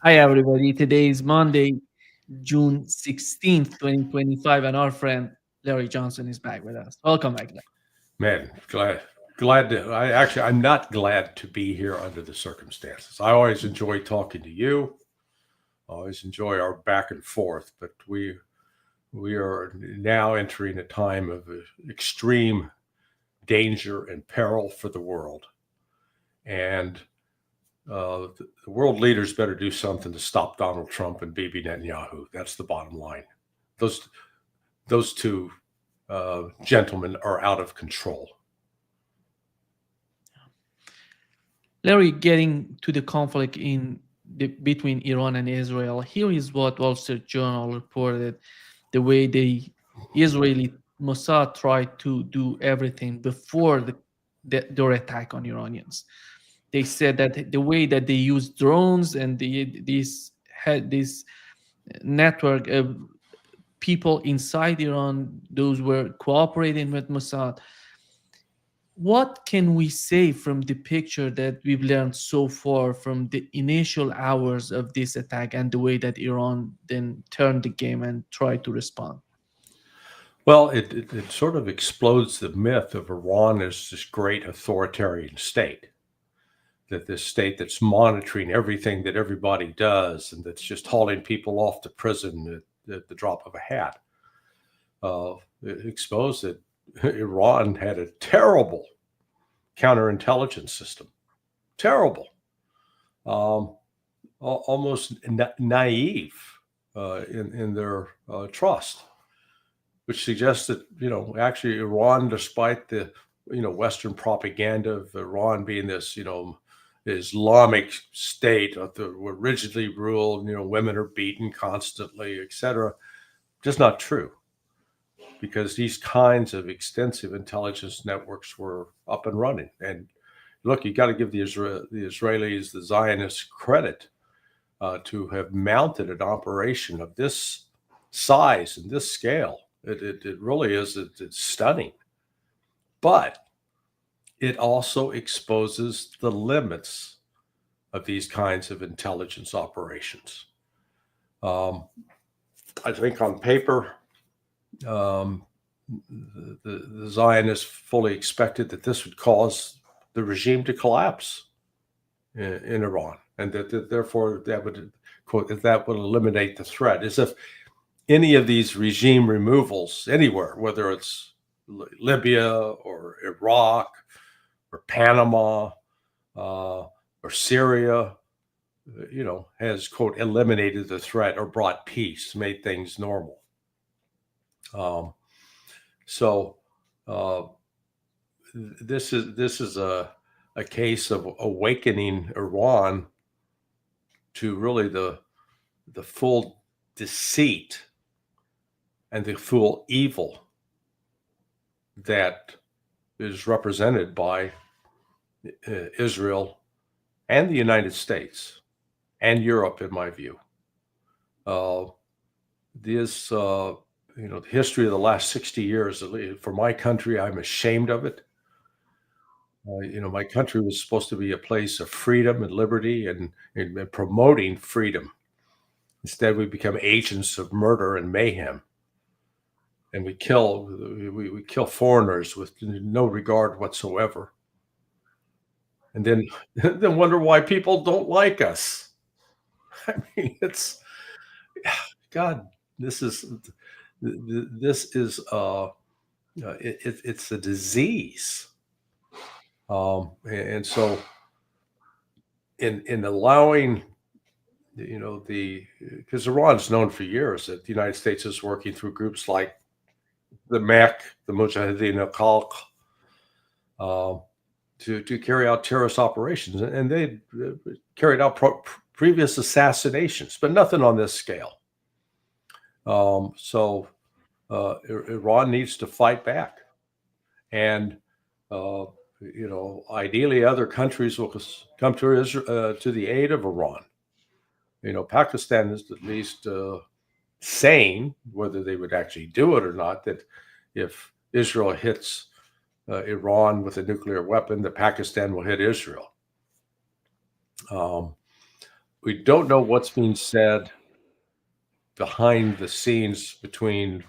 Hi, everybody. Today is Monday, June 16th, 2025, and our friend Larry Johnson is back with us. Welcome back, Larry. Man, glad to. I'm not glad to be here under the circumstances. I always enjoy talking to you. I always enjoy our back and forth, but we are now entering a time of extreme danger and peril for the world, and the world leaders better do something to stop Donald Trump and Bibi Netanyahu. That's the bottom line. Those those two gentlemen are out of control. Larry, getting to the conflict between Iran and Israel, here is what Wall Street Journal reported: the way the Israeli Mossad tried to do everything before their attack on Iranians. They said that the way that they used drones and this had this network of people inside Iran, those were cooperating with Mossad. What can we say from the picture that we've learned so far from the initial hours of this attack and the way that Iran then turned the game and tried to respond? Well, it sort of explodes the myth of Iran as this great authoritarian state, that this state that's monitoring everything that everybody does and that's just hauling people off to prison at the drop of a hat. It exposed that Iran had a terrible counterintelligence system, terrible, almost naive in their trust, which suggests that, actually Iran, despite the, Western propaganda of Iran being this, Islamic state were rigidly ruled, women are beaten constantly, etc. Just not true, because these kinds of extensive intelligence networks were up and running. And look, you got to give the Israelis, the Zionists, credit to have mounted an operation of this size and this scale. It really is. It's stunning, but it also exposes the limits of these kinds of intelligence operations. I think on paper, the Zionists fully expected that this would cause the regime to collapse in Iran, and that therefore that would, quote, that would eliminate the threat. As if any of these regime removals anywhere, whether it's Libya or Iraq or Panama or Syria, has, quote, eliminated the threat or brought peace, made things normal. So this is a case of awakening Iran to really the full deceit and the full evil that is represented by Israel and the United States and Europe, in my view. This, the history of the last 60 years, for my country, I'm ashamed of it. My country was supposed to be a place of freedom and liberty and promoting freedom. Instead, we become agents of murder and mayhem, and we kill foreigners with no regard whatsoever, and then wonder why people don't like us. I mean, it's God. This is it's a disease, and so in allowing, because Iran's known for years that the United States is working through groups like the MEC, the Mujahideen al-Khalq, to carry out terrorist operations, and they carried out previous assassinations, but nothing on this scale. So Iran needs to fight back, and ideally other countries will come to the aid of Iran. Pakistan is at least saying, whether they would actually do it or not, that if Israel hits Iran with a nuclear weapon, that Pakistan will hit Israel. we don't know what's being said behind the scenes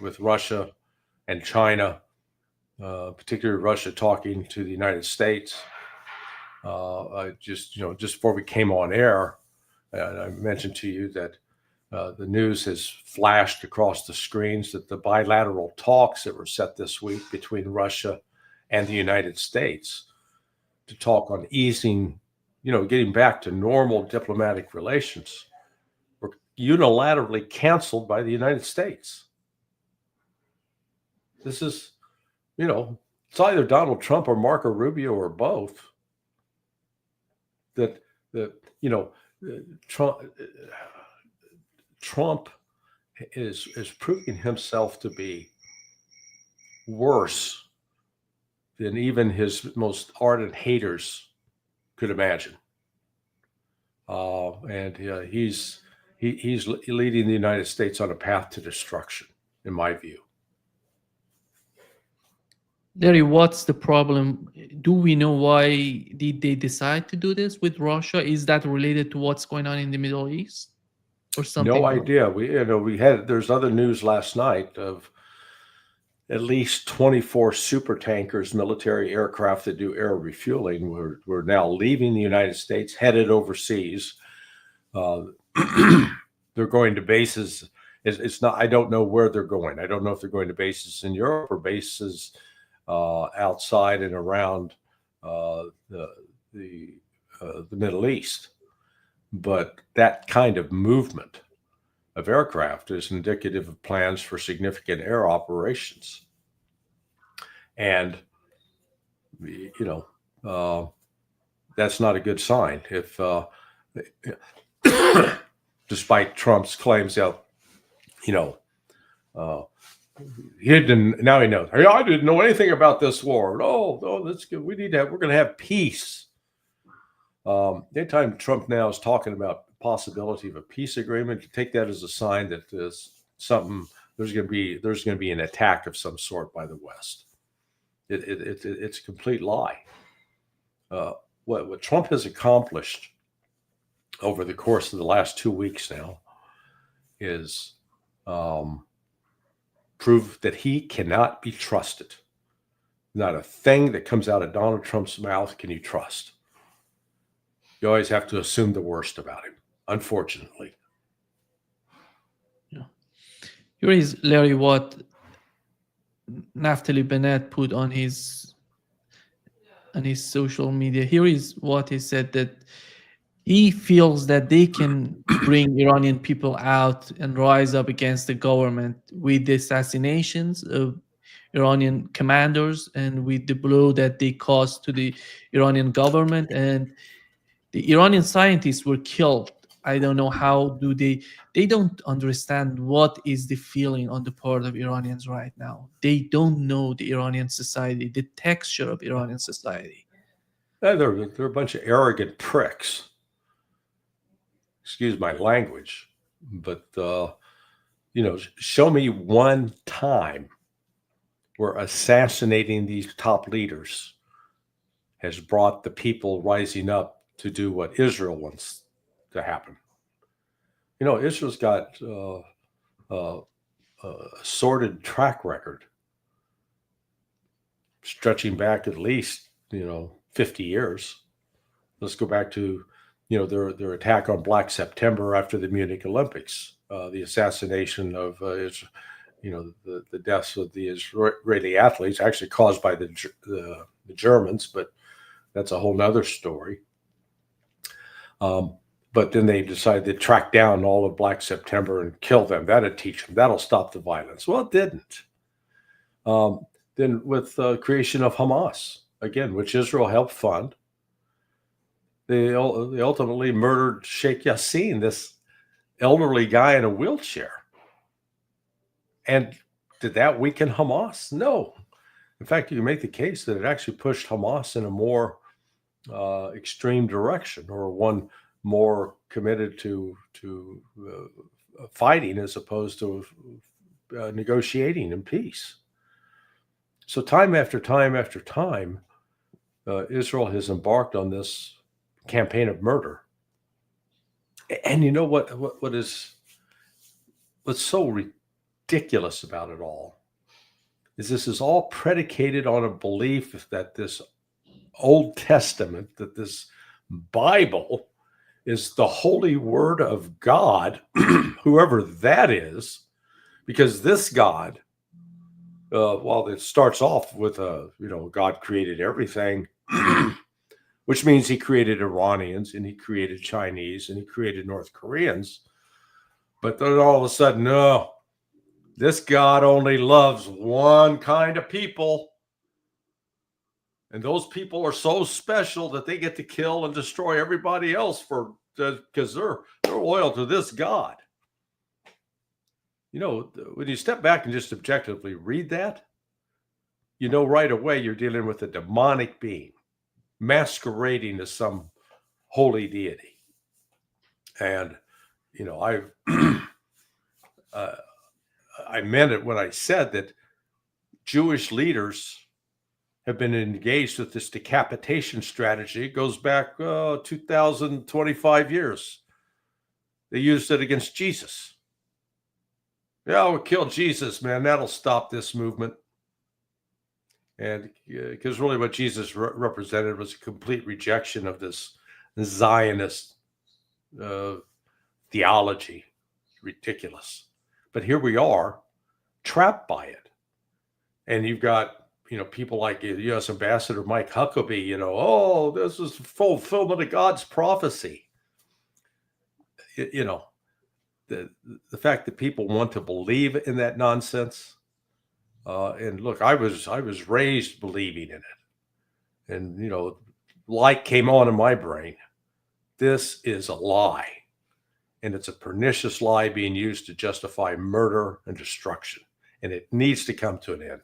with Russia and China, particularly Russia talking to the United States. Just before we came on air, I mentioned to you that the news has flashed across the screens that the bilateral talks that were set this week between Russia and the United States to talk on easing, getting back to normal diplomatic relations were unilaterally canceled by the United States. This is, it's either Donald Trump or Marco Rubio or both. That Trump is proving himself to be worse than even his most ardent haters could imagine. And he's leading the United States on a path to destruction, in my view. Larry, what's the problem? Do we know why did they decide to do this with Russia? Is that related to what's going on in the Middle East or something No else? idea. There's other news last night of at least 24 super tankers, military aircraft that do air refueling, were now leaving the United States, headed overseas. They're going to bases. It's not. I don't know where they're going. I don't know if they're going to bases in Europe or bases outside and around the Middle East. But that kind of movement of aircraft is indicative of plans for significant air operations. And, that's not a good sign. If, despite Trump's claims that, he didn't, now he knows, hey, I didn't know anything about this war. No, that's good. We're going to have peace. Anytime Trump now is talking about the possibility of a peace agreement, you take that as a sign that there's going to be an attack of some sort by the West. It's a complete lie. What Trump has accomplished over the course of the last 2 weeks now is prove that he cannot be trusted. Not a thing that comes out of Donald Trump's mouth can you trust. You always have to assume the worst about him, unfortunately. Yeah. Here is, Larry, what Naftali Bennett put on his social media. Here is what he said, that he feels that they can bring Iranian people out and rise up against the government with the assassinations of Iranian commanders and with the blow that they caused to the Iranian government. And the Iranian scientists were killed. I don't know how do they don't understand what is the feeling on the part of Iranians right now. They don't know the Iranian society, the texture of Iranian society. They're a bunch of arrogant pricks. Excuse my language, but show me one time where assassinating these top leaders has brought the people rising up to do what Israel wants to happen. Israel's got a sordid track record stretching back at least 50 years. Let's go back to their attack on Black September after the Munich Olympics, the assassination of the deaths of the Israeli athletes, actually caused by the Germans, but that's a whole nother story. But then they decided to track down all of Black September and kill them. That'll teach them. That'll stop the violence. Well, it didn't. Then with the creation of Hamas, again, which Israel helped fund, they ultimately murdered Sheikh Yassin, this elderly guy in a wheelchair. And did that weaken Hamas? No. In fact, you can make the case that it actually pushed Hamas in a more extreme direction, or one more committed to fighting as opposed to negotiating in peace. So time after time after time, Israel has embarked on this campaign of murder. And you know what's so ridiculous about it all is this is all predicated on a belief that this Old Testament, that this Bible is the holy word of God, whoever that is, because this God, while it starts off with God created everything, which means he created Iranians and he created Chinese and he created North Koreans. But then all of a sudden, no, this God only loves one kind of people. And those people are so special that they get to kill and destroy everybody else because they're loyal to this God. When you step back and just objectively read that, right away you're dealing with a demonic being masquerading as some holy deity. And, I meant it when I said that Jewish leaders have been engaged with this decapitation strategy. It goes back 2025 years. They used it against Jesus. Yeah, we'll kill Jesus, man. That'll stop this movement. And because really what Jesus represented was a complete rejection of this Zionist theology. Ridiculous. But here we are, trapped by it. And you've got people like the U.S. Ambassador Mike Huckabee, this is fulfillment of God's prophecy. The fact that people want to believe in that nonsense. And look, I was raised believing in it. And, light came on in my brain. This is a lie. And it's a pernicious lie being used to justify murder and destruction. And it needs to come to an end.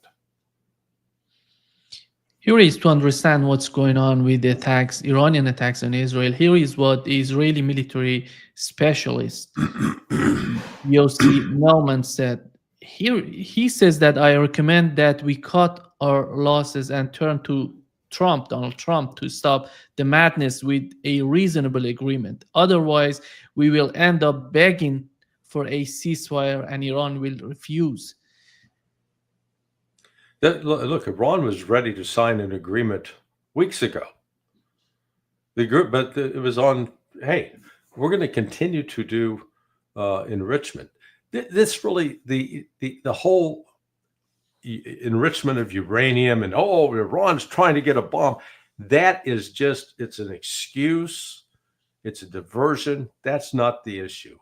Here is to understand what's going on with the attacks, Iranian attacks on Israel. Here is what the Israeli military specialist, Yossi Melman, said. Here he says that I recommend that we cut our losses and turn to Donald Trump, to stop the madness with a reasonable agreement. Otherwise, we will end up begging for a ceasefire and Iran will refuse. Look, Iran was ready to sign an agreement weeks ago. But it was on, hey, we're going to continue to do enrichment. This really, the whole enrichment of uranium and, Iran's trying to get a bomb. That is it's an excuse. It's a diversion. That's not the issue.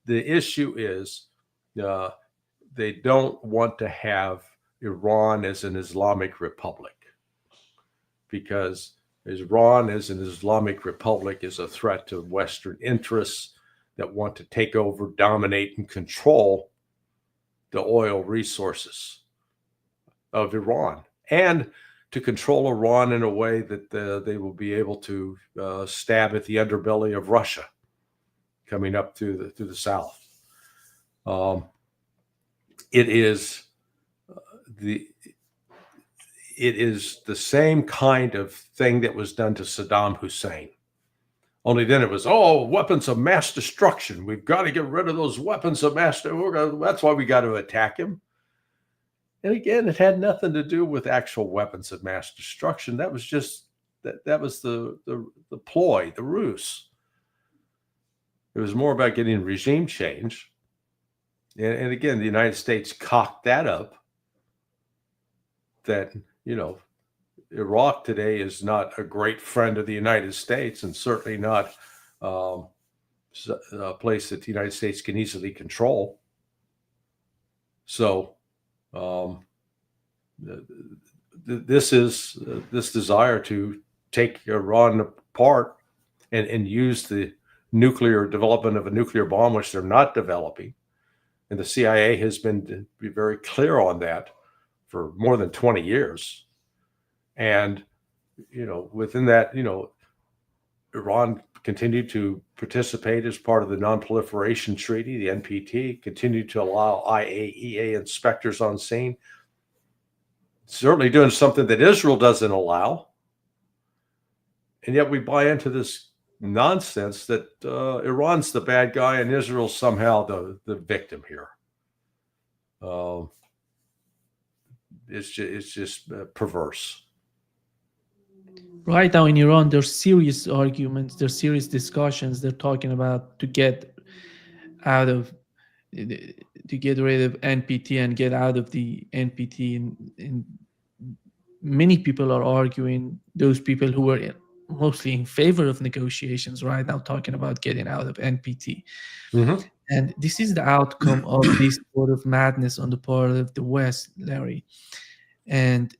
The issue is they don't want to have Iran as an Islamic republic, because Iran as an Islamic republic is a threat to Western interests that want to take over, dominate, and control the oil resources of Iran, and to control Iran in a way that they will be able to stab at the underbelly of Russia coming up through the south. It is the same kind of thing that was done to Saddam Hussein. Only then it was, weapons of mass destruction. We've got to get rid of those weapons of mass destruction. That's why we got to attack him. And again, it had nothing to do with actual weapons of mass destruction. That was just that was the ploy, the ruse. It was more about getting regime change. And again, the United States cocked that up. That, Iraq today is not a great friend of the United States, and certainly not a place that the United States can easily control. So this desire to take Iran apart and use the nuclear development of a nuclear bomb, which they're not developing. And the CIA has been very clear on that for more than 20 years. And, within that, Iran continued to participate as part of the Non-Proliferation Treaty, the NPT, continued to allow IAEA inspectors on scene, certainly doing something that Israel doesn't allow. And yet we buy into this nonsense that Iran's the bad guy and Israel's somehow the victim here. Uh, it's just perverse. Right now in Iran, there's serious arguments, there's serious discussions. They're talking about to get out of to get rid of NPT and get out of the NPT. And many people are arguing, those people who were mostly in favor of negotiations right now talking about getting out of NPT. Mm-hmm. And this is the outcome of this sort of madness on the part of the West, Larry. And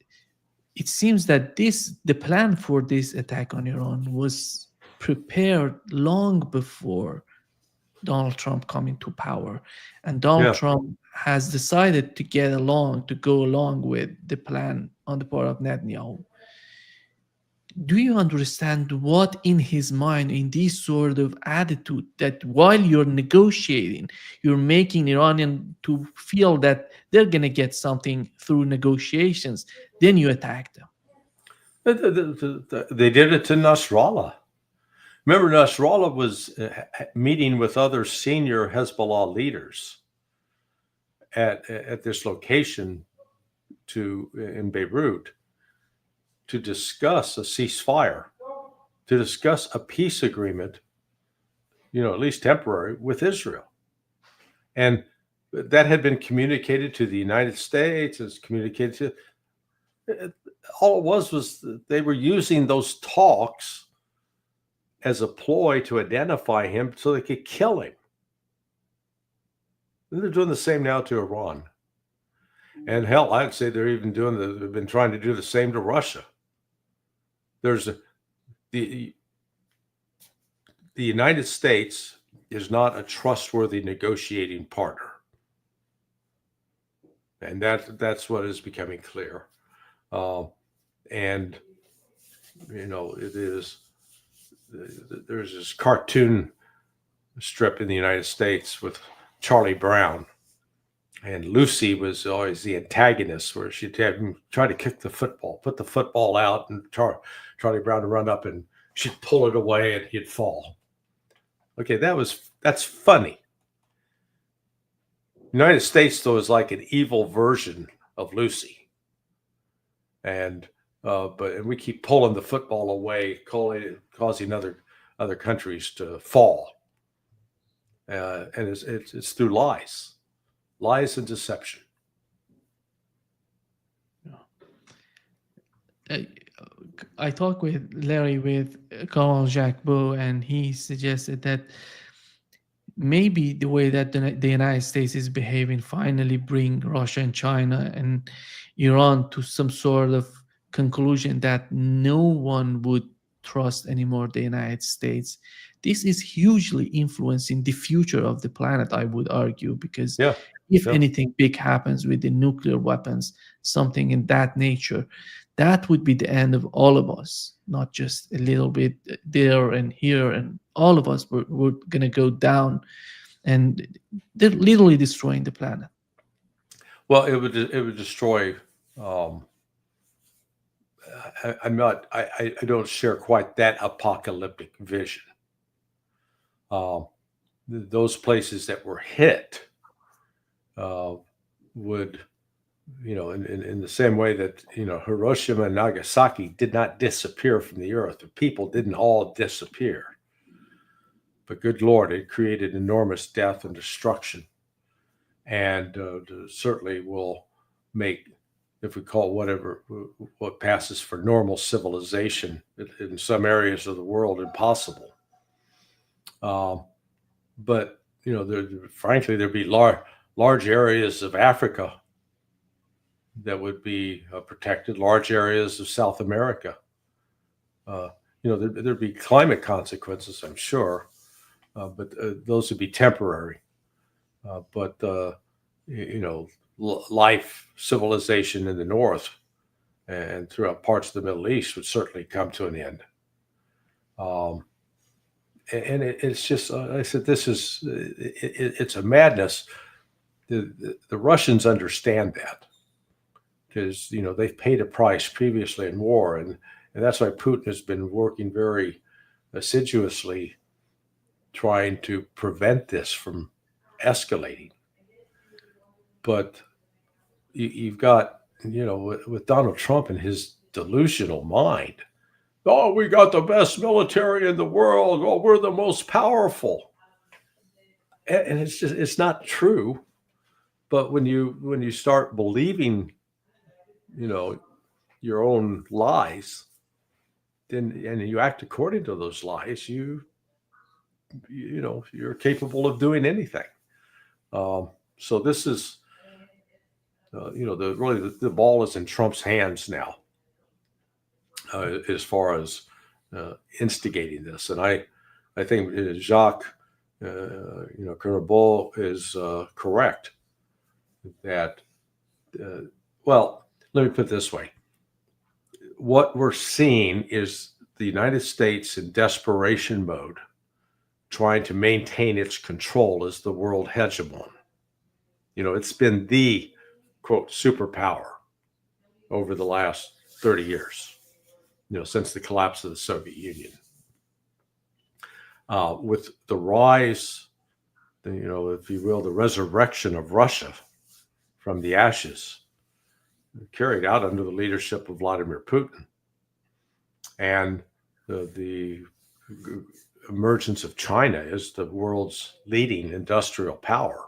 it seems that the plan for this attack on Iran was prepared long before Donald Trump coming to power. And Donald Yeah. Trump has decided to go along with the plan on the part of Netanyahu. Do you understand what in his mind, in this sort of attitude, that while you're negotiating, you're making Iranian to feel that they're going to get something through negotiations, then you attack them? They did it to Nasrallah. Remember, Nasrallah was meeting with other senior Hezbollah leaders at this location in Beirut to discuss a ceasefire, to discuss a peace agreement, at least temporary, with Israel. And that had been communicated to the United States, it's communicated to, all it was they were using those talks as a ploy to identify him so they could kill him. And they're doing the same now to Iran. And hell, I'd say they've been trying to do the same to Russia. The United States is not a trustworthy negotiating partner. And that's what is becoming clear. And, it is, there's this cartoon strip in the United States with Charlie Brown. And Lucy was always the antagonist, where she'd have him try to kick the football, put the football out, and Charlie Brown to run up, and she'd pull it away, and he'd fall. Okay, that's funny. United States, though, is like an evil version of Lucy, and we keep pulling the football away, causing other countries to fall, and it's through lies and deception. I talked with Larry, with Colonel Jacques Beau, and he suggested that maybe the way that the United States is behaving finally bring Russia and China and Iran to some sort of conclusion that no one would trust anymore the United States. This is hugely influencing the future of the planet, I would argue, because if anything big happens with the nuclear weapons, something in that nature, that would be the end of all of us, not just a little bit there and here, and all of us we're going to go down, and they're literally destroying the planet. Well, it would destroy. I don't share quite that apocalyptic vision. Those places that were hit would, in the same way that, Hiroshima and Nagasaki did not disappear from the earth. The people didn't all disappear. But good Lord, it created enormous death and destruction. And certainly will make, if we call what passes for normal civilization in some areas of the world, impossible. But, frankly, there'd be large areas of Africa that would be protected, large areas of South America. There'd be climate consequences, I'm sure, but those would be temporary. But life, civilization in the north and throughout parts of the Middle East would certainly come to an end. And it's just, I said, it's a madness. The Russians understand that, because, they've paid a price previously in war. And that's why Putin has been working very assiduously trying to prevent this from escalating. But you've got, with Donald Trump and his delusional mind, oh, we got the best military in the world. Oh, we're the most powerful. And it's not true. But when you start believing, your own lies, then and you act according to those lies, you're capable of doing anything. So this is, the ball is in Trump's hands now, as far as instigating this. And I think Jacques, Colonel is correct that, well, let me put it this way. What we're seeing is the United States in desperation mode, trying to maintain its control as the world hegemon. It's been the, quote, superpower over the last 30 years, since the collapse of the Soviet Union. With the rise, if you will, the resurrection of Russia from the ashes, carried out under the leadership of Vladimir Putin, and the emergence of China as the world's leading industrial power.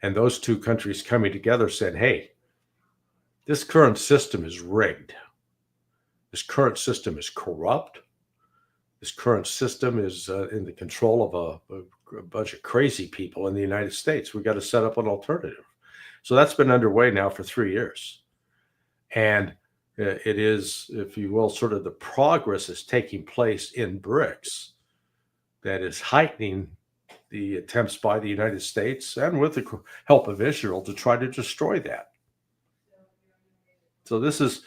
And those two countries coming together said, hey, this current system is rigged. This current system is corrupt. This current system is in the control of a bunch of crazy people in the United States. We've got to set up an alternative. So that's been underway now for 3 years. And it is, if you will, sort of the progress is taking place in BRICS that is heightening the attempts by the United States and with the help of Israel to try to destroy that. So this is,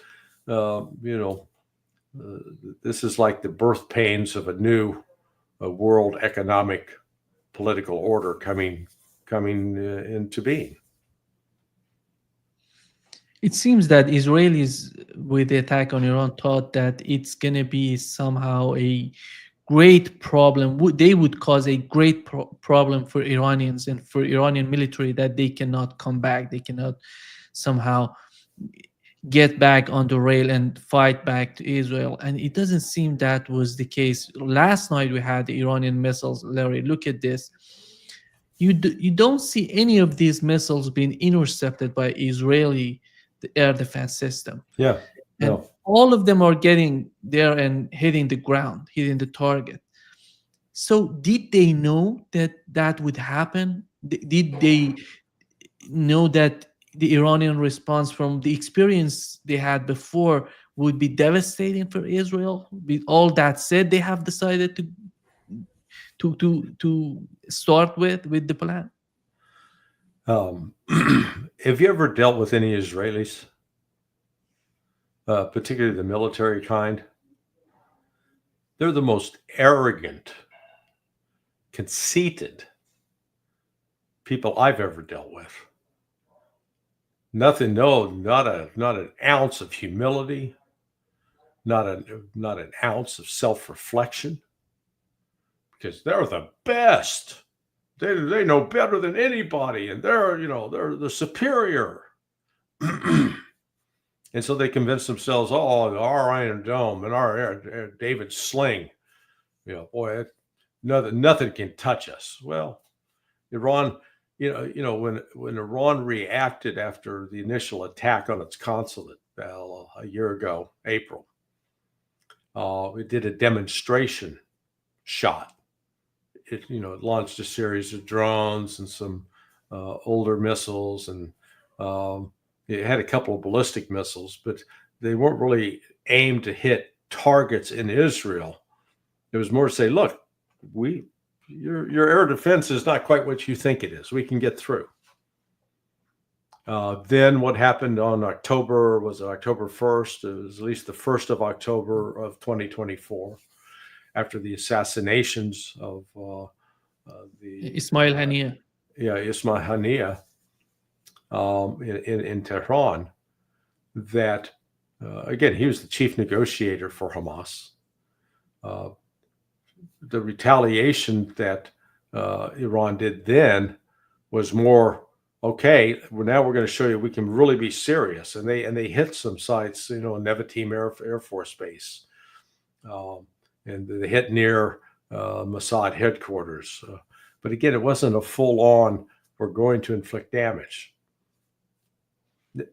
this is like the birth pains of a new world economic political order coming into being. It seems that Israelis, with the attack on Iran, thought that it's going to be somehow a great problem. They would cause a great problem for Iranians and for Iranian military, that they cannot come back. They cannot somehow get back on the rail and fight back to Israel. And it doesn't seem that was the case. Last night we had the Iranian missiles. Larry, look at this. You don't see any of these missiles being intercepted by Israeli air defense system. Yeah. And No. all of them are getting there and hitting the ground, hitting the target. So did they know that would happen? Did they know that the Iranian response from the experience they had before would be devastating for Israel? With all that said, they have decided to start with the plan. Have you ever dealt with any Israelis, particularly the military kind? They're the most arrogant, conceited people I've ever dealt with. Nothing, no, not an ounce of humility, not an ounce of self-reflection, because they're the best. They know better than anybody, and they're the superior. And so they convince themselves, oh, our Iron Dome and our David Sling, boy, nothing can touch us. Well, Iran, when Iran reacted after the initial attack on its consulate a year ago, April, it did a demonstration shot. It launched a series of drones and some older missiles, and it had a couple of ballistic missiles, but they weren't really aimed to hit targets in Israel. It was more to say, look, your air defense is not quite what you think it is. We can get through. Then what happened on October 1st? It was at least the 1st of October of 2024, after the assassinations of the Ismail Haniyeh. Ismail Haniyeh in Tehran, that again, he was the chief negotiator for Hamas. the retaliation that Iran did then was more, okay, well, now we're going to show you we can really be serious. And they hit some sites, Nevatim Air Force Base, and they hit near Mossad headquarters. But again, it wasn't a full-on, we're going to inflict damage.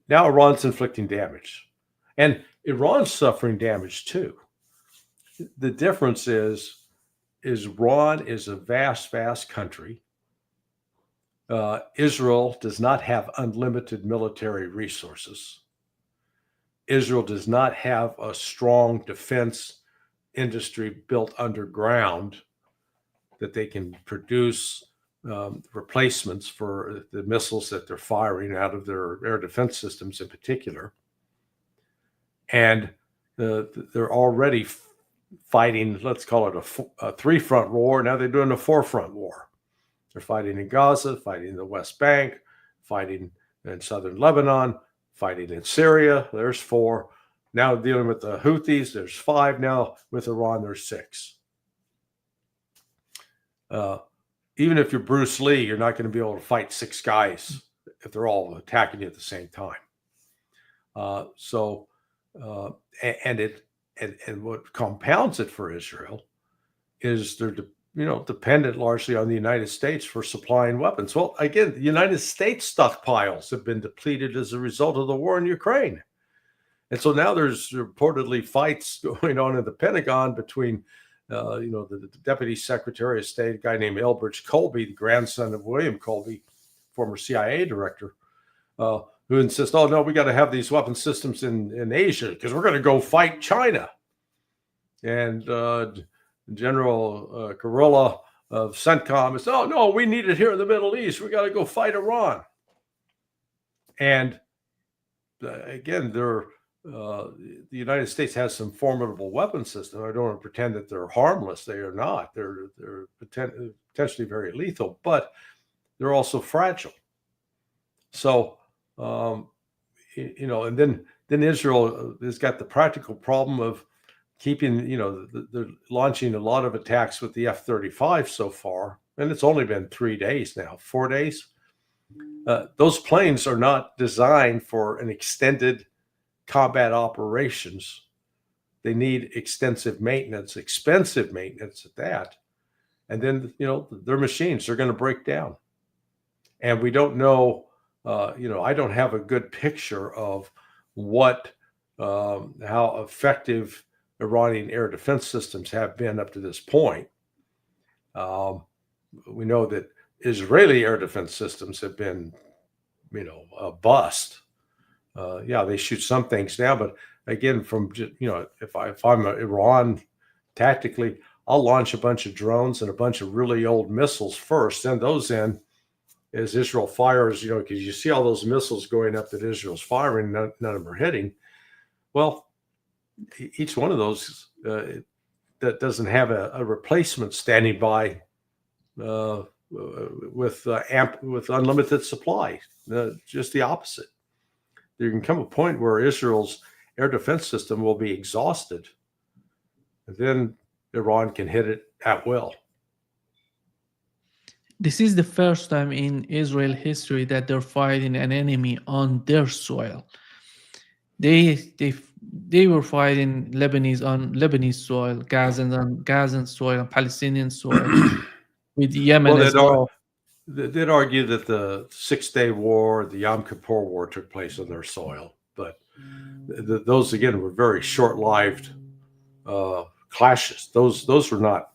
Now Iran's inflicting damage. And Iran's suffering damage too. The difference is Iran is a vast, vast country. Israel does not have unlimited military resources. Israel does not have a strong defense industry built underground that they can produce replacements for the missiles that they're firing out of their air defense systems in particular. And they're already fighting, let's call it a three-front war. Now they're doing a four-front war. They're fighting in Gaza, fighting in the West Bank, fighting in southern Lebanon, fighting in Syria. There's 4. Now dealing with the Houthis, there's 5. Now with Iran, there's 6. Even if you're Bruce Lee, you're not going to be able to fight 6 guys if they're all attacking you at the same time. And what compounds it for Israel is they're dependent largely on the United States for supplying weapons. Well, again, the United States stockpiles have been depleted as a result of the war in Ukraine. And so now there's reportedly fights going on in the Pentagon between, the Deputy Secretary of State, a guy named Elbridge Colby, the grandson of William Colby, former CIA director, who insists, oh, no, we got to have these weapon systems in Asia because we're going to go fight China. And General Kurilla of CENTCOM is, oh, no, we need it here in the Middle East. We got to go fight Iran. And again, the United States has some formidable weapon systems. I don't want to pretend that they're harmless. They are not. They're potentially very lethal, but they're also fragile. So, and then Israel has got the practical problem of keeping, they're launching a lot of attacks with the F-35 so far, and it's only been 3 days now, 4 days. Those planes are not designed for an extended combat operations. They need extensive maintenance, expensive maintenance at that. And then, their machines are going to break down. And we don't know, I don't have a good picture of how effective Iranian air defense systems have been up to this point. We know that Israeli air defense systems have been, a bust. They shoot some things down, but again, if I'm Iran tactically, I'll launch a bunch of drones and a bunch of really old missiles first, send those in as Israel fires, because you see all those missiles going up that Israel's firing, none of them are hitting. Well, each one of those that doesn't have a replacement standing by with unlimited supply, just the opposite. There can come a point where Israel's air defense system will be exhausted, and then Iran can hit it at will. This is the first time in Israel history that they're fighting an enemy on their soil. They were fighting Lebanese on Lebanese soil, Gazan on Gazan soil, and Palestinian soil, with Yemen as well. They'd argue that the 6-day war, the Yom Kippur war, took place on their soil, but those again were very short-lived clashes. Those were not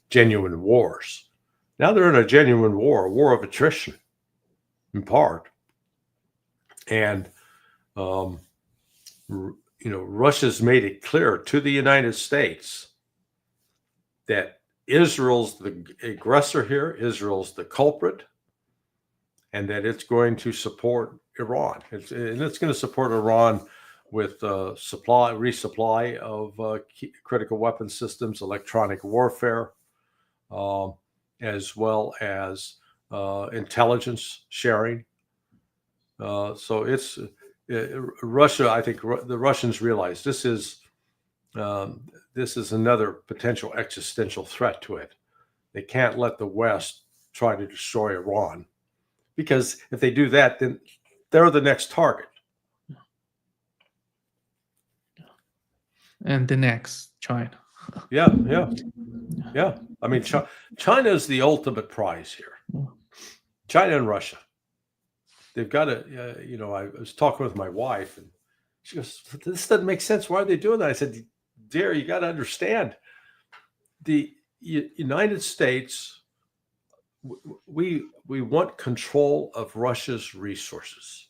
genuine wars. Now they're in a genuine war, a war of attrition, in part. And Russia's made it clear to the United States that Israel's the aggressor here, Israel's the culprit, and that it's going to support Iran. It's going to support Iran with resupply of critical weapon systems, electronic warfare, as well as intelligence sharing. So it's Russia. I think the Russians realize this is This is another potential existential threat to it. They can't let the West try to destroy Iran, because if they do that, then they're the next target. And the next, China. Yeah, yeah, yeah. I mean, China is the ultimate prize here. China and Russia. They've got to, I was talking with my wife, and she goes, "This doesn't make sense. Why are they doing that?" I said, "Dear, you got to understand, the United States, we want control of Russia's resources.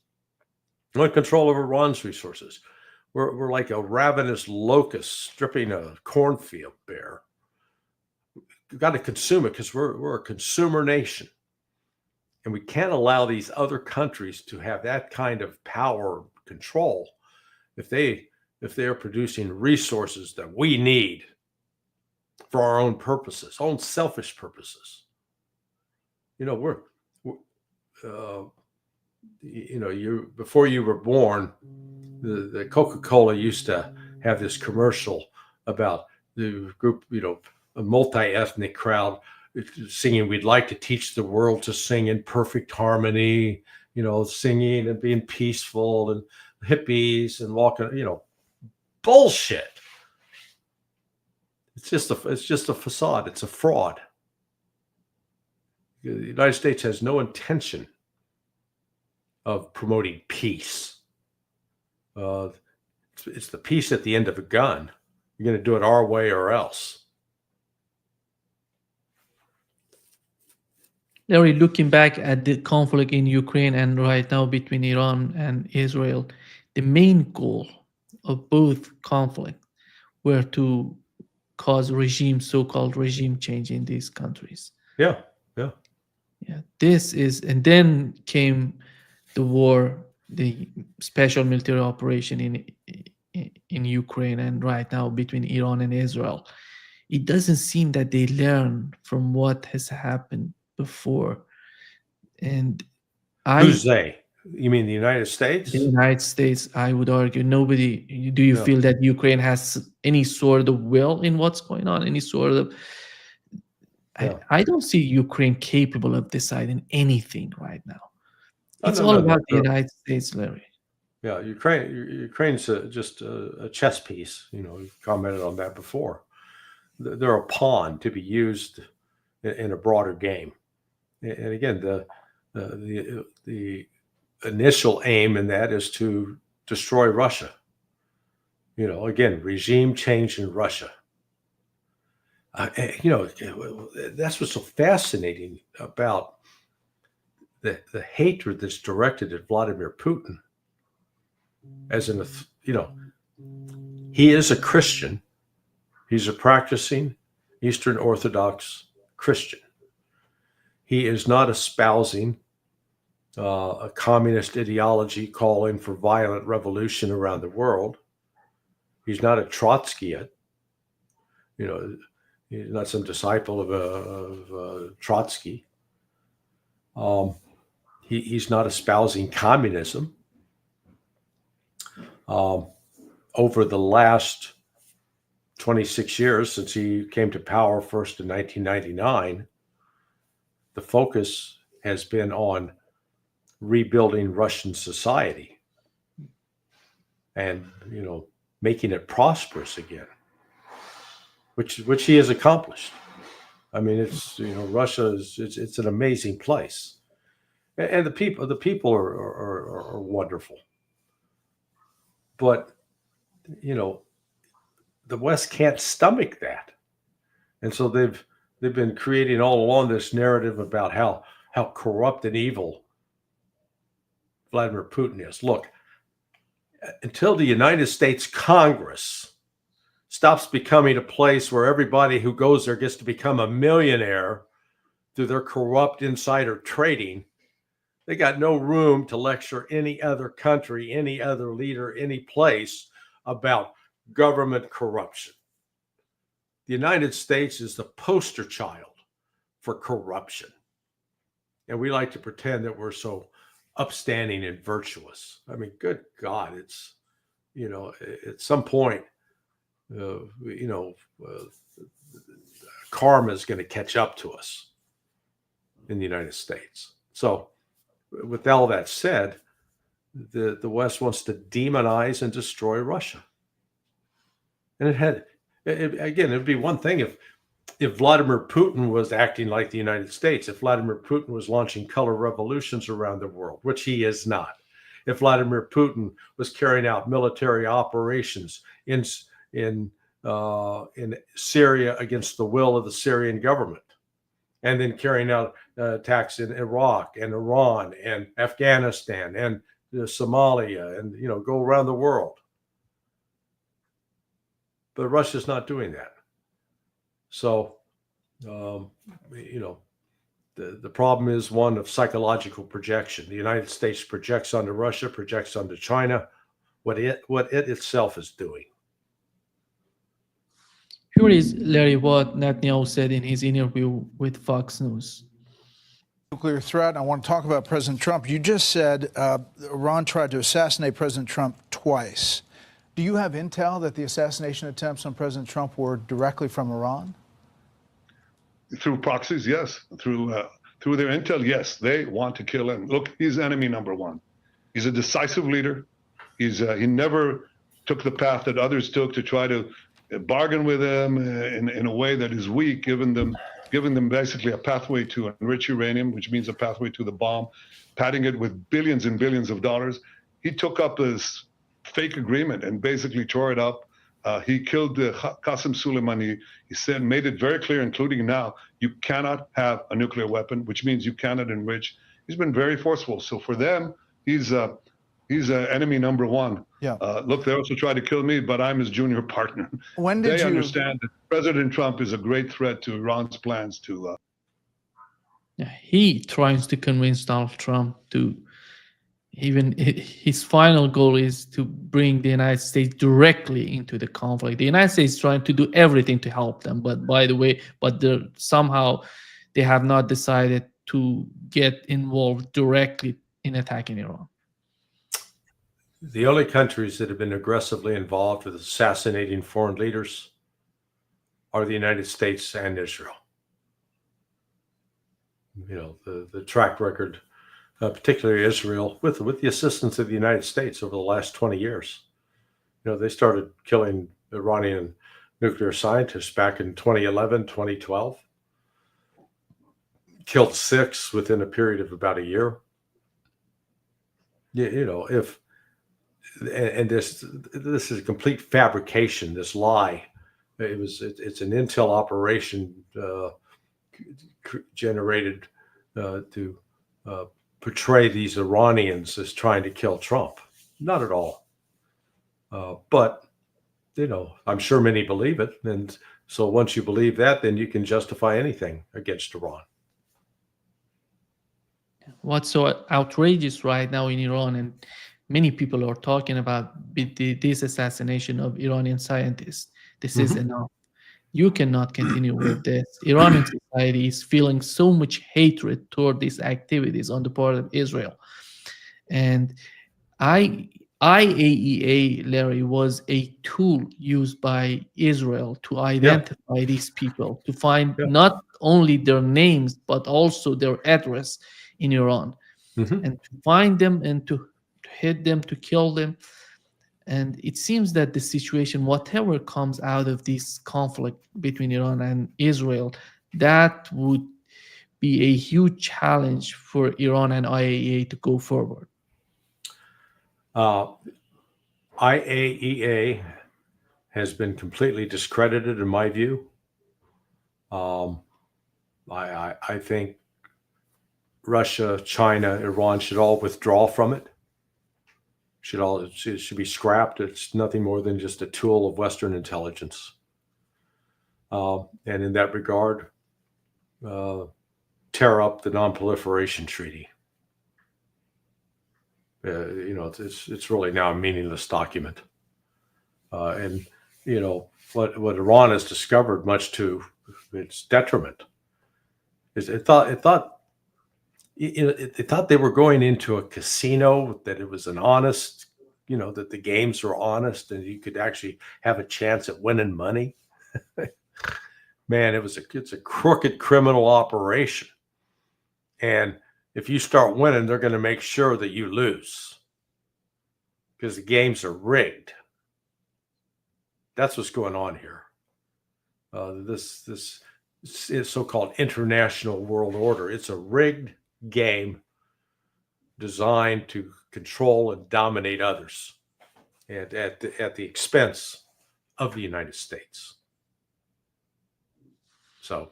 We want control of Iran's resources. We're like a ravenous locust stripping a cornfield bare. We've got to consume it because we're a consumer nation. And we can't allow these other countries to have that kind of power control if they are producing resources that we need for our own purposes, own selfish purposes. We're you before you were born, the Coca-Cola used to have this commercial about the group, a multi-ethnic crowd singing, "We'd like to teach the world to sing in perfect harmony," singing and being peaceful, and hippies and walking, bullshit. It's just a facade. It's a fraud. The United States has no intention of promoting peace. It's the peace at the end of a gun. You're going to do it our way or else. Larry, looking back at the conflict in Ukraine and right now between Iran and Israel, the main goal of both conflicts were to cause so-called regime change in these countries. Yeah. And then came the war, the special military operation in Ukraine, and right now between Iran and Israel. It doesn't seem that they learn from what has happened before. And Who's they? You mean the United States? The United States, I would argue, nobody. Do you feel that Ukraine has any sort of will in what's going on? Any sort of? I don't see Ukraine capable of deciding anything right now. It's all about the United States, Larry. Yeah, Ukraine's just a chess piece. You've commented on that before. They're a pawn to be used in a broader game. And again, the initial aim in that is to destroy Russia. Again, regime change in Russia. That's what's so fascinating about the hatred that's directed at Vladimir Putin. He is a Christian. He's a practicing Eastern Orthodox Christian. He is not espousing a communist ideology calling for violent revolution around the world. He's not a Trotskyite. He's not some disciple of Trotsky. He's not espousing communism. Over the last 26 years, since he came to power first in 1999, the focus has been on rebuilding Russian society and, making it prosperous again, which he has accomplished. I mean, Russia it's an amazing place, and the people are wonderful. But the West can't stomach that, and so they've been creating all along this narrative about how corrupt and evil Vladimir Putin is. Look, until the United States Congress stops becoming a place where everybody who goes there gets to become a millionaire through their corrupt insider trading, they got no room to lecture any other country, any other leader, any place about government corruption. The United States is the poster child for corruption. And we like to pretend that we're so upstanding and virtuous. I mean, good God, it's, at some point, you know, karma is going to catch up to us in the United States. So, with all that said, the West wants to demonize and destroy Russia. And again, it'd be one thing if Vladimir Putin was acting like the United States, if Vladimir Putin was launching color revolutions around the world, which he is not, if Vladimir Putin was carrying out military operations in Syria against the will of the Syrian government, and then carrying out attacks in Iraq and Iran and Afghanistan and Somalia, and go around the world. But Russia's not doing that. So, the problem is one of psychological projection. The United States projects onto Russia, projects onto China, what it itself is doing. Here is, Larry, what Netanyahu said in his interview with Fox News. Nuclear threat. I want to talk about President Trump. You just said Iran tried to assassinate President Trump twice. Do you have intel that the assassination attempts on President Trump were directly from Iran? Through proxies, yes. Through their intel, yes. They want to kill him. Look, he's enemy number one. He's a decisive leader. He never took the path that others took to try to bargain with him in a way that is weak, giving them basically a pathway to enrich uranium, which means a pathway to the bomb, padding it with billions and billions of dollars. He took up this fake agreement and basically tore it up. He killed Qasem Soleimani. He made it very clear, including now, you cannot have a nuclear weapon, which means you cannot enrich. He's been very forceful. So for them, he's enemy number one. Yeah. Look, they also tried to kill me, but I'm his junior partner. When did they you understand that President Trump is a great threat to Iran's plans to? He tries to convince Donald Trump to. Even his final goal is to bring the United States directly into the conflict. The United States is trying to do everything to help them, but somehow they have not decided to get involved directly in attacking Iran. The only countries that have been aggressively involved with assassinating foreign leaders are the United States and Israel. The track record, particularly Israel, with the assistance of the United States over the last 20 years. They started killing Iranian nuclear scientists back in 2011, 2012. Killed 6 within a period of about a year. This is a complete fabrication, this lie. It's an intel operation generated to portray these Iranians as trying to kill Trump. Not at all. But, I'm sure many believe it. And so once you believe that, then you can justify anything against Iran. What's so outrageous right now in Iran, and many people are talking about this assassination of Iranian scientists. This is enough. You cannot continue with this. Iranian society is feeling so much hatred toward these activities on the part of Israel. And IAEA, Larry, was a tool used by Israel to identify these people, to find not only their names, but also their address in Iran, and to find them and to hit them, to kill them. And it seems that the situation, whatever comes out of this conflict between Iran and Israel, that would be a huge challenge for Iran and IAEA to go forward. IAEA has been completely discredited, in my view. I think Russia, China, Iran should all withdraw from it. It should be scrapped. It's nothing more than just a tool of Western intelligence. And in that regard, tear up the Non-Proliferation Treaty. It's really now a meaningless document. And what Iran has discovered, much to its detriment, is it thought they were going into a casino, that it was an honest that the games were honest and you could actually have a chance at winning money. Man, it's a crooked criminal operation. And if you start winning, they're going to make sure that you lose because the games are rigged. That's what's going on here. This is so-called international world order. It's a rigged game designed to control and dominate others at the expense of the United States. So,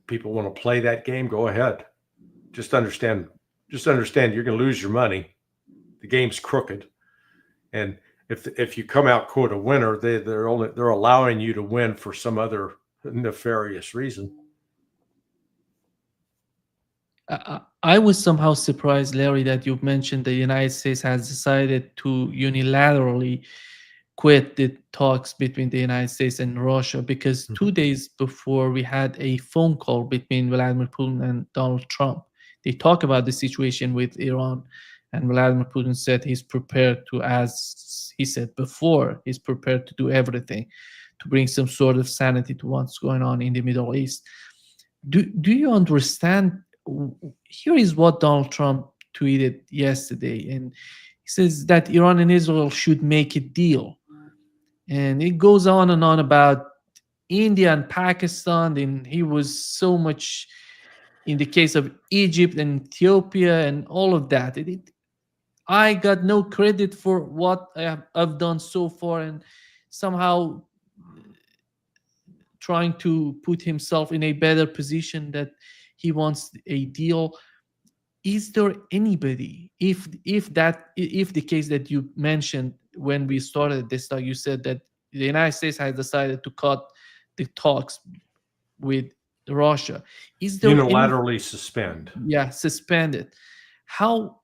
people want to play that game, go ahead. Just understand you're going to lose your money. The game's crooked. And if you come out, quote, a winner, they're allowing you to win for some other nefarious reason. I was somehow surprised, Larry, that you mentioned the United States has decided to unilaterally quit the talks between the United States and Russia, because 2 days before we had a phone call between Vladimir Putin and Donald Trump. They talk about the situation with Iran, and Vladimir Putin said he's prepared to, as he said before, he's prepared to do everything to bring some sort of sanity to what's going on in the Middle East. Do you understand? Here is what Donald Trump tweeted yesterday, and he says that Iran and Israel should make a deal. And it goes on and on about India and Pakistan, and he was so much in the case of Egypt and Ethiopia and all of that. I got no credit for what I've done so far, and somehow trying to put himself in a better position that he wants a deal. Is there anybody, if the case that you mentioned when we started this talk, you said that the United States has decided to cut the talks with Russia. Is there unilaterally suspend? Yeah, suspend it. How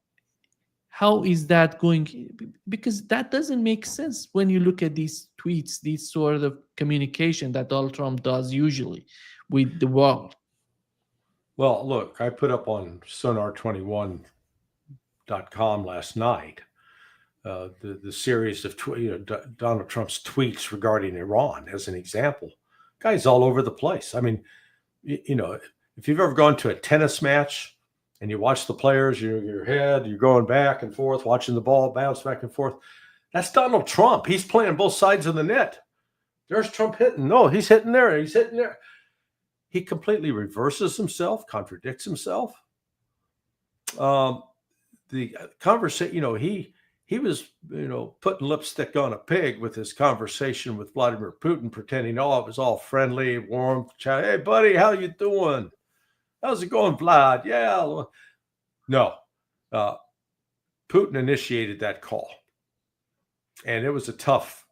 is that going? Because that doesn't make sense when you look at these tweets, these sort of communication that Donald Trump does usually with the world. Well, look, I put up on sonar21.com last night the series of Donald Trump's tweets regarding Iran as an example. Guy's all over the place. I mean, if you've ever gone to a tennis match and you watch the players, your head, you're going back and forth, watching the ball bounce back and forth. That's Donald Trump. He's playing both sides of the net. There's Trump hitting. No, he's hitting there. He's hitting there. He completely reverses himself, contradicts himself. The conversation, he was, putting lipstick on a pig with his conversation with Vladimir Putin, pretending, it was all friendly, warm. Hey, buddy, how you doing? How's it going, Vlad? Yeah. No. Putin initiated that call. And it was a tough,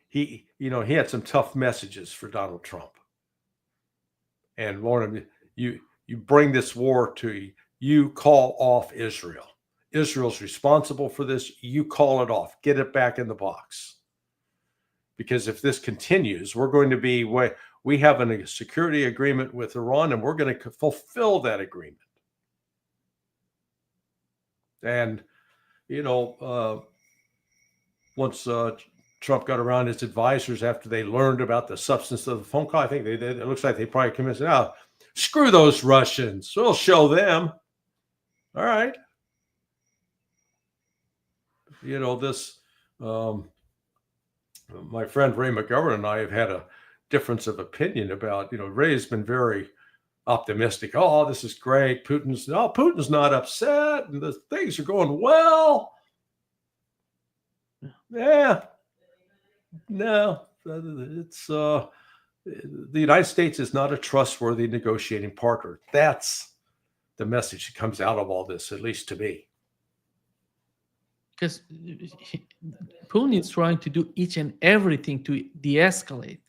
he had some tough messages for Donald Trump. And warned him, you bring this war to you call off Israel. Israel's responsible for this. You call it off. Get it back in the box. Because if this continues, we're going to be, we have a security agreement with Iran, and we're going to fulfill that agreement. And, once Trump got around his advisors after they learned about the substance of the phone call, I think it looks like they probably convinced, screw those Russians. We'll show them. All right. My friend Ray McGovern and I have had a difference of opinion about, Ray's been very optimistic. Oh, this is great. Putin's not upset and the things are going well. Yeah. No, it's the United States is not a trustworthy negotiating partner. That's the message that comes out of all this, at least to me. Because Putin is trying to do each and everything to de-escalate,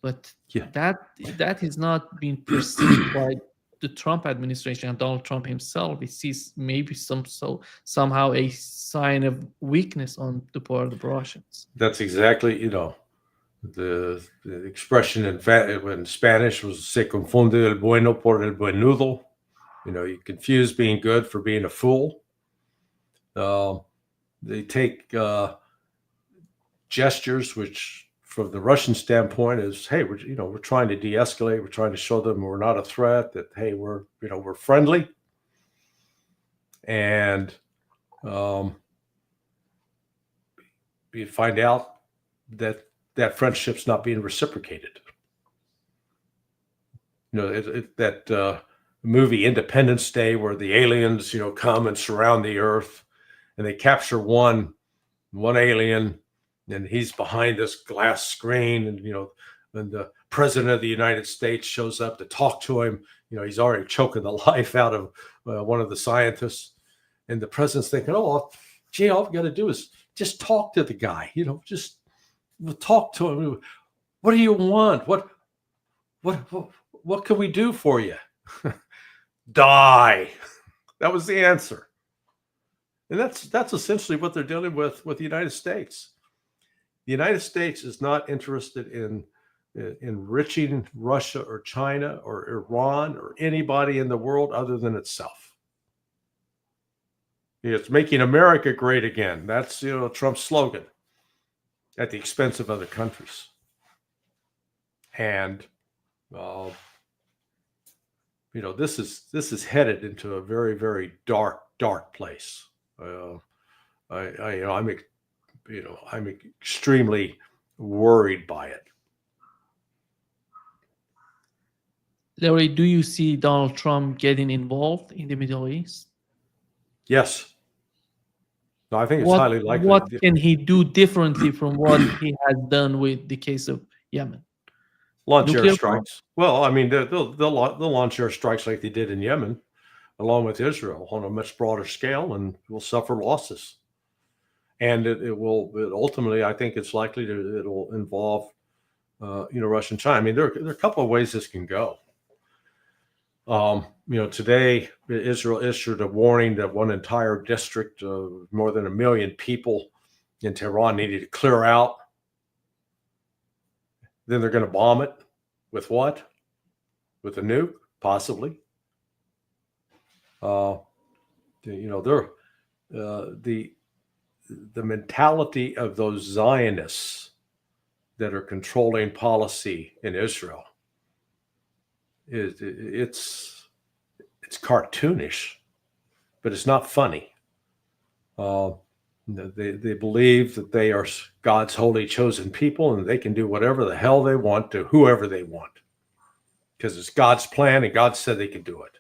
but that has not been perceived by the Trump administration and Donald Trump himself. He sees maybe somehow a sign of weakness on the part of the Russians. That's exactly, the expression in Spanish was "se confunde el bueno por el buenudo." You confuse being good for being a fool. They take gestures, which from the Russian standpoint is, hey, we're trying to de-escalate. We're trying to show them we're not a threat. That hey, we're friendly, and you find out that friendship's not being reciprocated. That movie Independence Day, where the aliens, come and surround the Earth, and they capture one alien, and he's behind this glass screen, and and the president of the United States shows up to talk to him. He's already choking the life out of one of the scientists, and the president's thinking, oh, gee, all I've got to do is just talk to the guy, just talk to him. What do you want? What can we do for you? Die. That was the answer. And that's essentially what they're dealing with the United States. The United States is not interested in enriching Russia or China or Iran or anybody in the world other than itself. It's making America great again. That's Trump's slogan, at the expense of other countries. And this is headed into a very, very dark place. I'm extremely worried by it. Larry, do you see Donald Trump getting involved in the Middle East? Yes. No, I think it's highly likely. What can he do differently from what he has done with the case of Yemen? Launch airstrikes. Well, I mean, they'll launch airstrikes like they did in Yemen, along with Israel, on a much broader scale, and will suffer losses. And it will ultimately, I think it's likely it'll involve, Russia and China. I mean, there are a couple of ways this can go. Today Israel issued a warning that one entire district of more than 1 million people in Tehran needed to clear out. Then they're going to bomb it with what? With a nuke, possibly. The mentality of those Zionists that are controlling policy in Israel it's cartoonish, but it's not funny. They believe that they are God's holy chosen people, and they can do whatever the hell they want to whoever they want, because it's God's plan, and God said they could do it.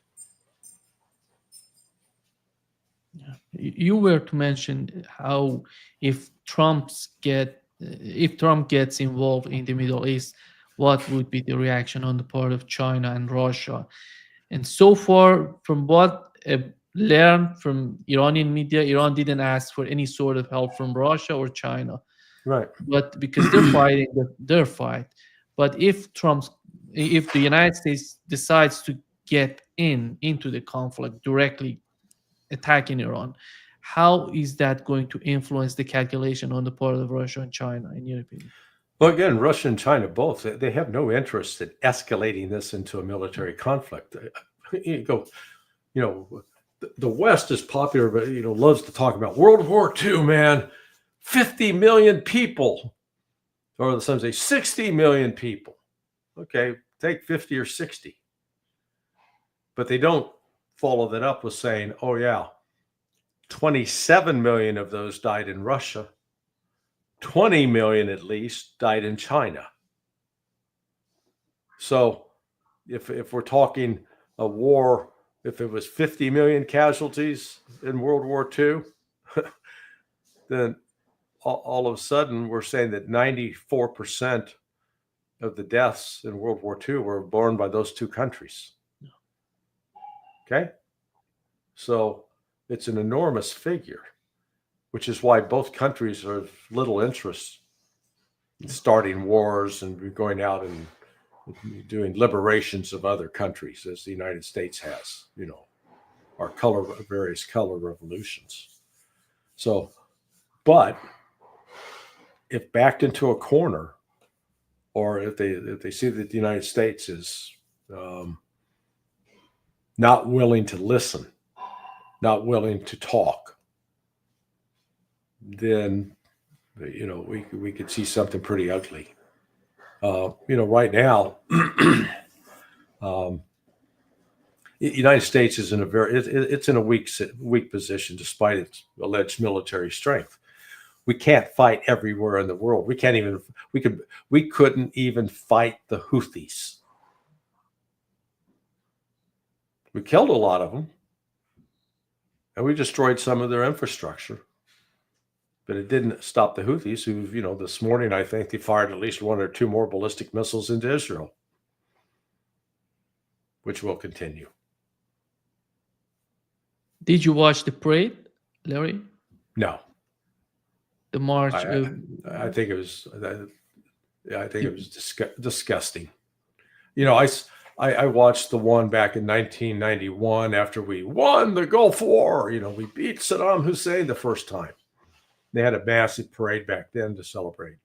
You were to mention how if Trump gets involved in the Middle East, what would be the reaction on the part of China and Russia? And so far, from what I've learned from Iranian media, Iran didn't ask for any sort of help from Russia or China, right? But because they're fighting their fight. But if the United States decides to get into the conflict, directly attacking Iran, how is that going to influence the calculation on the part of Russia and China, in your opinion? Well, again, Russia and China both, they have no interest in escalating this into a military conflict. The West is popular, but loves to talk about World War II, man. 50 million people, or some say 60 million people. Okay, take 50 or 60. But they don't follow that up with saying, oh yeah, 27 million of those died in Russia. 20 million at least died in China. So if we're talking a war, if it was 50 million casualties in World War II, then all of a sudden we're saying that 94% of the deaths in World War II were borne by those two countries. Okay? So it's an enormous figure, which is why both countries are of little interest in starting wars and going out and doing liberations of other countries, as the United States has, our various color revolutions. So, but if backed into a corner, or if they see that the United States is not willing to listen, not willing to talk, then we could see something pretty ugly. Right now, the United States is in a it's in a weak position despite its alleged military strength. We can't fight everywhere in the world. We couldn't even fight the Houthis. We killed a lot of them, and we destroyed some of their infrastructure. But it didn't stop the Houthis, who, this morning, I think they fired at least 1 or 2 more ballistic missiles into Israel, which will continue. Did you watch the parade, Larry? No. The march? I think it was disgusting. I watched the one back in 1991 after we won the Gulf War. We beat Saddam Hussein the first time. They had a massive parade back then to celebrate.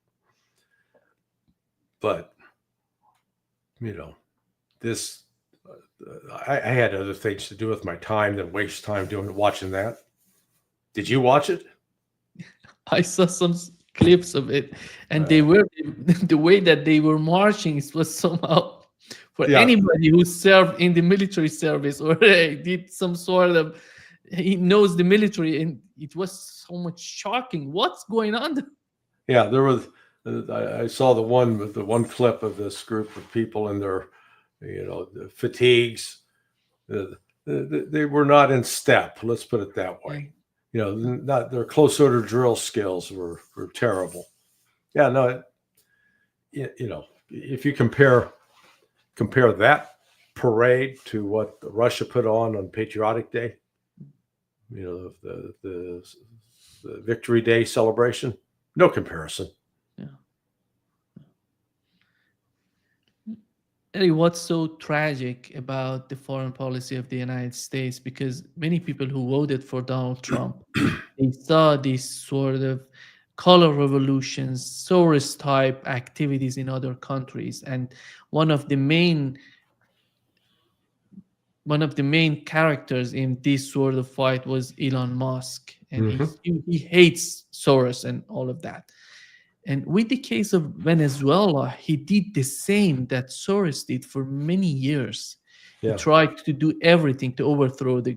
But, this, I had other things to do with my time than waste time watching that. Did you watch it? I saw some clips of it, and they were the way that they were marching. It was somehow for anybody who served in the military service or did some sort of, he knows the military, and it was so much shocking. What's going on? Yeah, there was. I saw the one clip of this group of people in their, the fatigues. They were not in step. Let's put it that way. Not their close order drill skills were terrible. Yeah, no. If you compare that parade to what Russia put on Patriotic Day, the Victory Day celebration, no comparison. Yeah. Eddie, what's so tragic about the foreign policy of the United States? Because many people who voted for Donald Trump, they saw these sort of color revolutions, Soros type activities in other countries, and one of the main characters in this sort of fight was Elon Musk, and he hates Soros and all of that. And with the case of Venezuela, he did the same that Soros did for many years. Yeah. He tried to do everything to overthrow the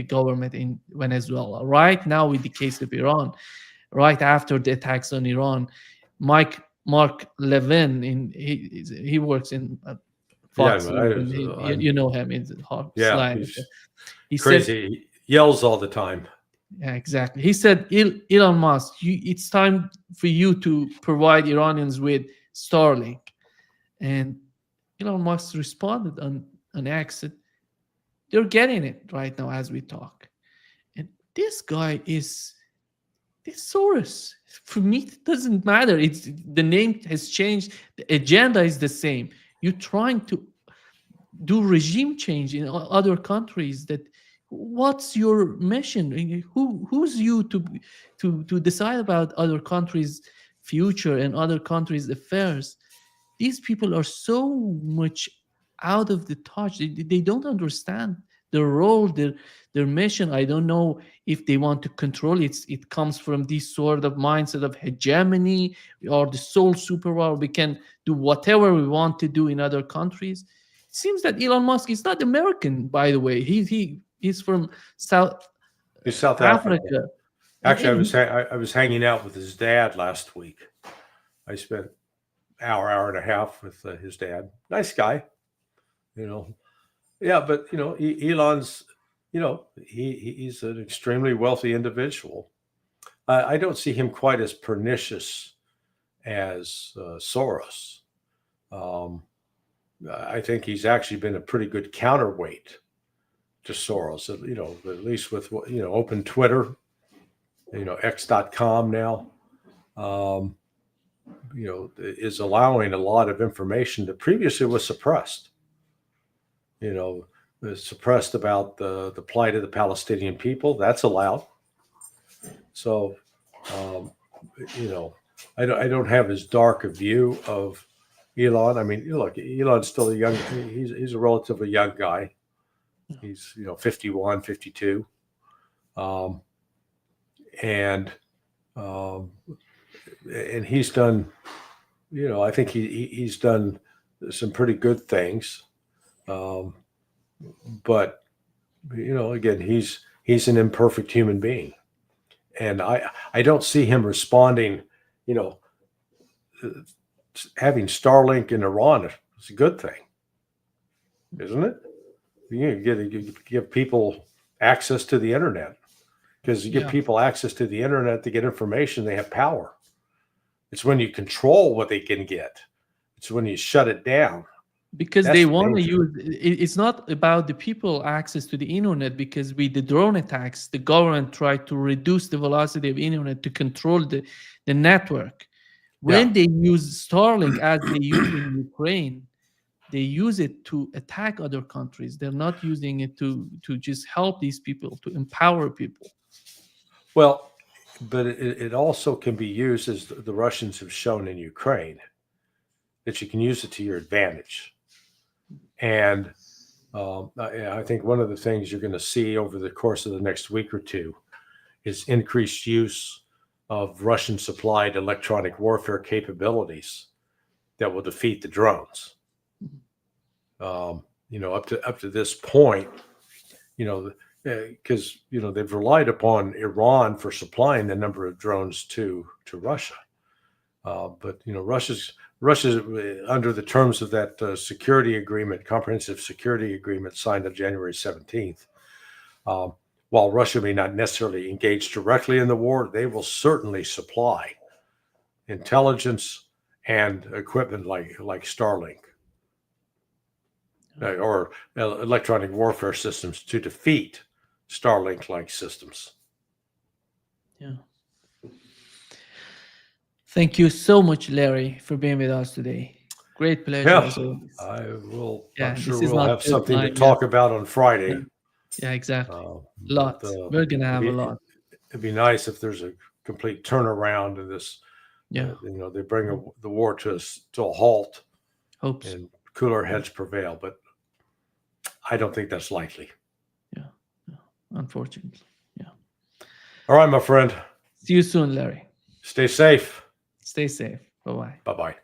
government in Venezuela. Right now, with the case of Iran, right after the attacks on Iran, Mark Levin, he works in Fox. You know him. It's hot slang. He's crazy. He yells all the time. Yeah, exactly. He said, Elon Musk, it's time for you to provide Iranians with Starlink. And Elon Musk responded on X, they're getting it right now as we talk. And this guy is Soros. For me, it doesn't matter. The name has changed. The agenda is the same. You're trying to do regime change in other countries. What's your mission? Who's you to decide about other countries' future and other countries' affairs? These people are so much out of the touch. They don't understand their role, their mission. I don't know if they want to control it. It comes from this sort of mindset of hegemony. We are the sole superpower. We can do whatever we want to do in other countries. It seems that Elon Musk is not American, by the way. He's from South Africa. Actually, I was hanging out with his dad last week. I spent an hour and a half with his dad. Nice guy, Yeah, but Elon's, he's an extremely wealthy individual. I don't see him quite as pernicious as Soros. I think he's actually been a pretty good counterweight to Soros, at least with, open Twitter, X.com now, is allowing a lot of information that previously was suppressed, was suppressed about the plight of the Palestinian people. That's allowed. So, I don't have as dark a view of Elon. I mean, look, Elon's still he's a relatively young guy. He's, 51, 52. And Um, and he's done, I think he's done some pretty good things. But again, he's an imperfect human being, and I don't see him responding. Having Starlink in Iran is a good thing, isn't it? You give people access to the internet, because you give people access to the internet to get information. They have power. It's when you control what they can get. It's when you shut it down. Because That's they the want to danger. use it's not about the people access to the internet, because with the drone attacks, the government tried to reduce the velocity of internet to control the network. When they use Starlink, as they use in Ukraine, they use it to attack other countries. They're not using it to just help these people, to empower people. Well, but it also can be used, as the Russians have shown in Ukraine, that you can use it to your advantage. And I think one of the things you're going to see over the course of the next week or two is increased use of Russian-supplied electronic warfare capabilities that will defeat the drones. Up to this point, because they've relied upon Iran for supplying the number of drones to Russia, but Russia's under the terms of that security agreement, comprehensive security agreement signed on January 17th. While Russia may not necessarily engage directly in the war, they will certainly supply intelligence and equipment like Starlink or electronic warfare systems to defeat Starlink-like systems. Yeah. Thank you so much, Larry, for being with us today. Great pleasure. Yeah, as always. I will. Yeah, I'm sure this is we'll not have something to deadline, talk about on Friday. Yeah, exactly. But, Lots. We're gonna have a lot. It'd be nice if there's a complete turnaround in this. Yeah. They bring the war to a halt, Hopes. and cooler heads prevail. But I don't think that's likely. Yeah. Unfortunately. Yeah. All right, my friend. See you soon, Larry. Stay safe. Stay safe. Bye-bye. Bye-bye.